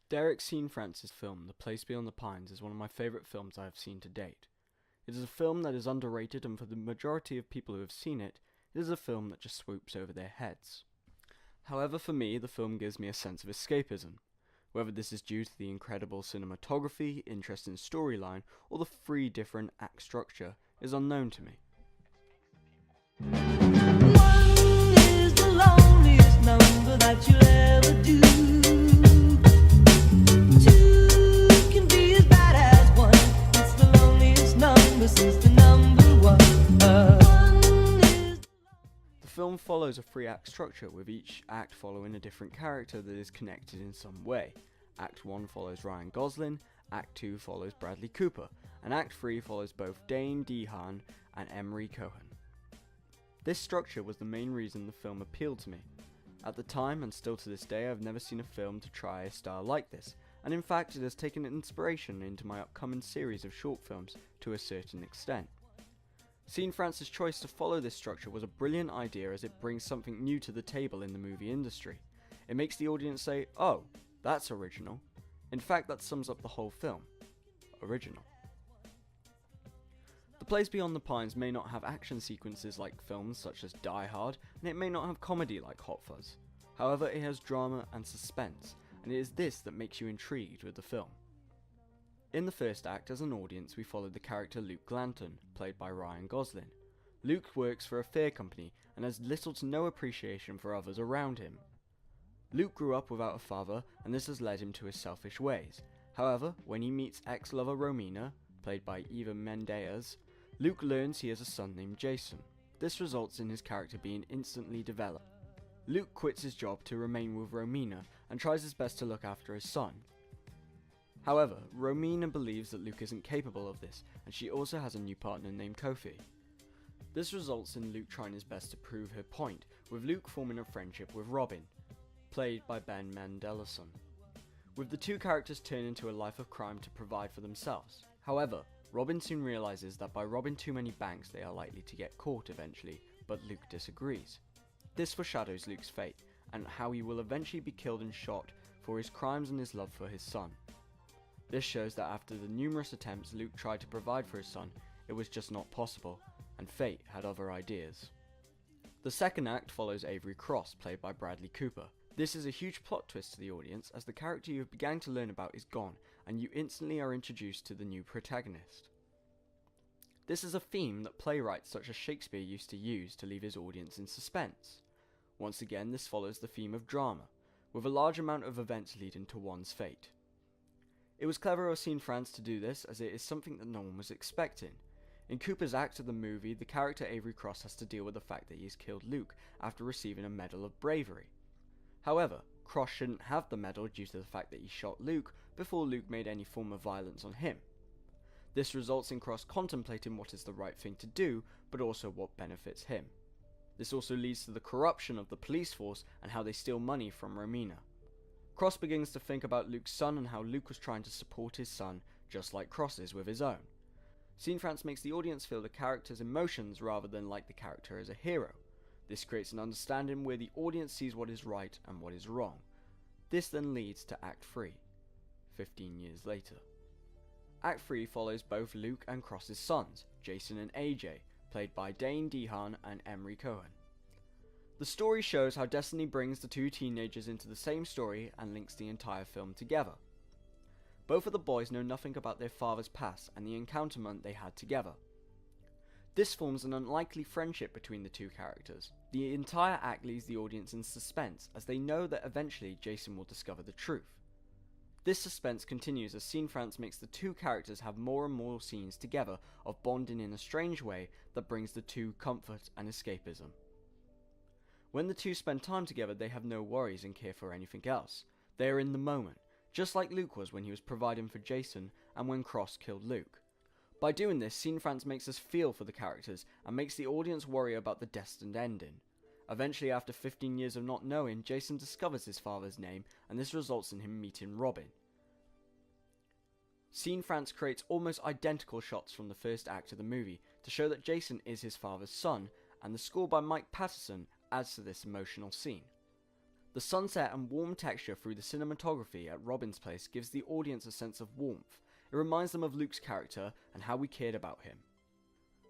Derek Cianfrance's film, The Place Beyond the Pines, is one of my favourite films I have seen to date. It is a film that is underrated, and for the majority of people who have seen it, it is a film that just swoops over their heads. However, for me, the film gives me a sense of escapism. Whether this is due to the incredible cinematography, interesting storyline, or the 3 different act structure is unknown to me. One is the loneliest number that you'll ever do. Two can be as bad as one. It's the loneliest number since the number one. The film follows a 3-act structure, with each act following a different character that is connected in some way. Act 1 follows Ryan Gosling, Act 2 follows Bradley Cooper, and Act 3 follows both Dane DeHaan and Emery Cohen. This structure was the main reason the film appealed to me. At the time, and still to this day, I've never seen a film to try a style like this, and in fact it has taken inspiration into my upcoming series of short films to a certain extent. Cianfrance's choice to follow this structure was a brilliant idea, as it brings something new to the table in the movie industry. It makes the audience say, "Oh, that's original." In fact, that sums up the whole film. Original. The Place Beyond the Pines may not have action sequences like films such as Die Hard, and it may not have comedy like Hot Fuzz. However, it has drama and suspense, and it is this that makes you intrigued with the film. In the first act, as an audience, we followed the character Luke Glanton, played by Ryan Gosling. Luke works for a fair company and has little to no appreciation for others around him. Luke grew up without a father, and this has led him to his selfish ways. However, when he meets ex-lover Romina, played by Eva Mendes, Luke learns he has a son named Jason. This results in his character being instantly developed. Luke quits his job to remain with Romina and tries his best to look after his son. However, Romina believes that Luke isn't capable of this, and she also has a new partner named Kofi. This results in Luke trying his best to prove her point, with Luke forming a friendship with Robin, played by Ben Mendelsohn, with the 2 characters turn into a life of crime to provide for themselves. However, Robin soon realizes that by robbing too many banks they are likely to get caught eventually, but Luke disagrees. This foreshadows Luke's fate, and how he will eventually be killed and shot for his crimes and his love for his son. This shows that after the numerous attempts Luke tried to provide for his son, it was just not possible, and fate had other ideas. The second act follows Avery Cross, played by Bradley Cooper. This is a huge plot twist to the audience, as the character you have begun to learn about is gone, and you instantly are introduced to the new protagonist. This is a theme that playwrights such as Shakespeare used to use to leave his audience in suspense. Once again, this follows the theme of drama, with a large amount of events leading to one's fate. It was clever of Cianfrance to do this, as it is something that no one was expecting. In Cooper's act of the movie, the character Avery Cross has to deal with the fact that he has killed Luke after receiving a Medal of Bravery. However, Cross shouldn't have the medal due to the fact that he shot Luke before Luke made any form of violence on him. This results in Cross contemplating what is the right thing to do, but also what benefits him. This also leads to the corruption of the police force and how they steal money from Romina. Cross begins to think about Luke's son and how Luke was trying to support his son, just like Cross is with his own. Cianfrance makes the audience feel the character's emotions rather than like the character as a hero. This creates an understanding where the audience sees what is right and what is wrong. This then leads to Act 3, 15 years later. Act 3 follows both Luke and Cross's sons, Jason and AJ, played by Dane DeHaan and Emery Cohen. The story shows how destiny brings the 2 teenagers into the same story and links the entire film together. Both of the boys know nothing about their father's past and the encounterment they had together. This forms an unlikely friendship between the 2 characters. The entire act leaves the audience in suspense, as they know that eventually Jason will discover the truth. This suspense continues as Cianfrance makes the 2 characters have more and more scenes together of bonding in a strange way that brings the 2 comfort and escapism. When the 2 spend time together, they have no worries and care for anything else. They are in the moment, just like Luke was when he was providing for Jason and when Cross killed Luke. By doing this, Cianfrance makes us feel for the characters and makes the audience worry about the destined ending. Eventually, after 15 years of not knowing, Jason discovers his father's name, and this results in him meeting Robin. Cianfrance creates almost identical shots from the first act of the movie to show that Jason is his father's son, and the score by Mike Patterson adds to this emotional scene. The sunset and warm texture through the cinematography at Robin's place gives the audience a sense of warmth. It reminds them of Luke's character and how we cared about him.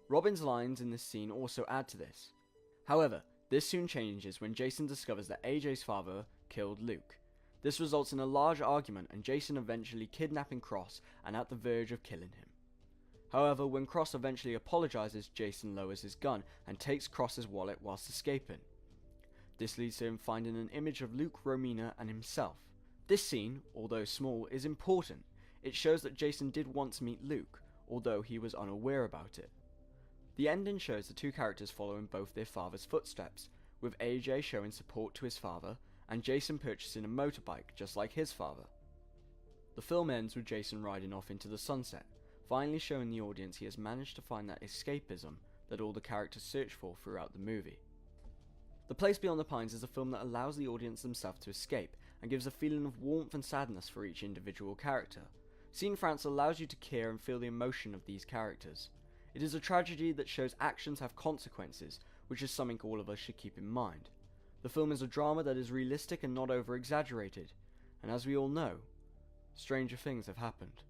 Robin's lines in this scene also add to this. However, this soon changes when Jason discovers that AJ's father killed Luke. This results in a large argument and Jason eventually kidnapping Cross and at the verge of killing him. However, when Cross eventually apologizes, Jason lowers his gun and takes Cross's wallet whilst escaping. This leads to him finding an image of Luke, Romina and himself. This scene, although small, is important. It shows that Jason did want to meet Luke, although he was unaware about it. The ending shows the two characters following both their father's footsteps, with AJ showing support to his father and Jason purchasing a motorbike just like his father. The film ends with Jason riding off into the sunset, finally showing the audience he has managed to find that escapism that all the characters search for throughout the movie. The Place Beyond the Pines is a film that allows the audience themselves to escape and gives a feeling of warmth and sadness for each individual character. Cianfrance allows you to care and feel the emotion of these characters. It is a tragedy that shows actions have consequences, which is something all of us should keep in mind. The film is a drama that is realistic and not over-exaggerated, and as we all know, stranger things have happened.